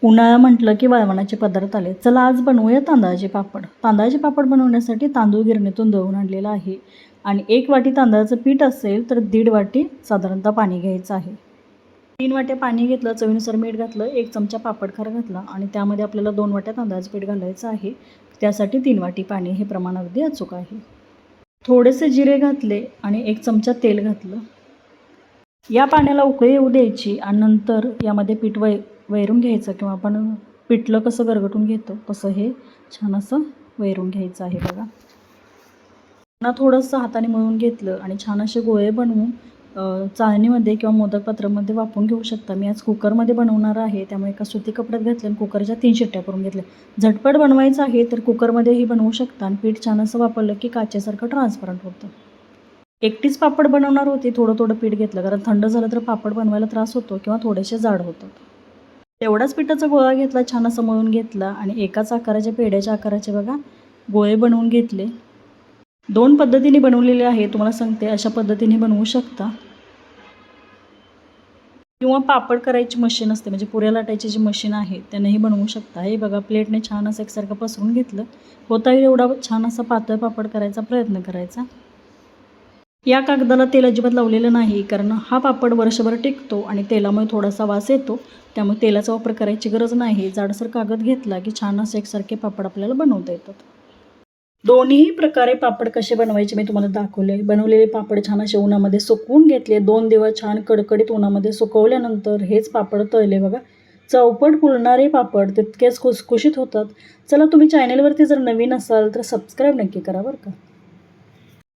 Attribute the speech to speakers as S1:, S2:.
S1: उन्हाळा म्हटलं की वाळवणाचे पदार्थ आले. चला आज बनवूया तांदळाचे पापड. तांदळाचे पापड बनवण्यासाठी तांदूळ गिरणीतून दळून आणलेला आहे आणि 1 वाटी तांदळाचं पीठ असेल तर 1.5 वाटी साधारणतः पाणी घ्यायचं आहे. 3 वाट्या पाणी घेतलं, चवीनुसार मीठ घातलं, 1 चमचा पापडखार घातला आणि त्यामध्ये आपल्याला 2 वाट्या तांदळाचं पीठ घालायचं आहे. त्यासाठी 3 वाटी पाणी हे प्रमाण अगदी अचूक आहे. थोडेसे जिरे घातले आणि 1 चमचा तेल घातलं. या पाण्याला उकळी येऊ द्यायची आणि नंतर यामध्ये पीठ वैरून घ्यायचं किंवा आपण पिठलं कसं गरगटून घेतो तसं हे छान असं वैरून घ्यायचं आहे बघा. पुन्हा थोडंसं हाताने मळून घेतलं आणि छान असे गोळे बनवून चाळणीमध्ये किंवा मोदक पात्रामध्ये वाफवून घेऊ शकता. मी आज कुकरमध्ये बनवणार आहे त्यामुळे एका सुती कपड्यात घातलं आणि कुकरच्या 3 शिट्ट्या करून घेतल्या. झटपट बनवायचं आहे तर कुकरमध्येही बनवू शकता आणि पीठ छान असं वापरलं की काचेसारखं ट्रान्सपरंट होतं. एकटीच पापड बनवणार होती, थोडं पीठ घेतलं कारण थंड झालं तर पापड बनवायला त्रास होतो किंवा थोडेसे जाड होतात. तेवढाच पिठाचा गोळा घेतला, छान असं मळून घेतला आणि एकाच आकाराच्या पेढ्याच्या आकाराचे बघा गोळे बनवून घेतले. 2 पद्धतीने बनवलेले आहे, तुम्हाला सांगते अशा पद्धतीने बनवू शकता किंवा पापड करायची मशीन असते म्हणजे पुऱ्या लाटायची जी मशीन आहे त्यानेही बनवू शकता. हे बघा प्लेटने छान असं एकसारखं पसरून घेतलं. होता येईल एवढा छान असा पातळ पापड करायचा प्रयत्न करायचा. या कागदाला तेल अजिबात लावलेलं नाही कारण हा पापड वर्षभर टिकतो आणि तेलामुळे थोडासा वास येतो, त्यामुळे तेलाचा वापर करायची गरज नाही. जाडसर कागद घेतला की छान असे एकसारखे पापड आपल्याला बनवता येतात. दोन्ही प्रकारे पापड कसे बनवायचे मी तुम्हाला दाखवले. बनवलेले पापड छान असे उन्हामध्ये सुकवून घेतले. 2 दिवस छान कडकडीत उन्हामध्ये सुकवल्यानंतर हेच पापड तळले बघा. चौपट फुलणारे पापड तितकेच खुसखुशीत होतात. चला तुम्ही चॅनलवरती जर नवीन असाल तर सबस्क्राईब नक्की करा बरं का.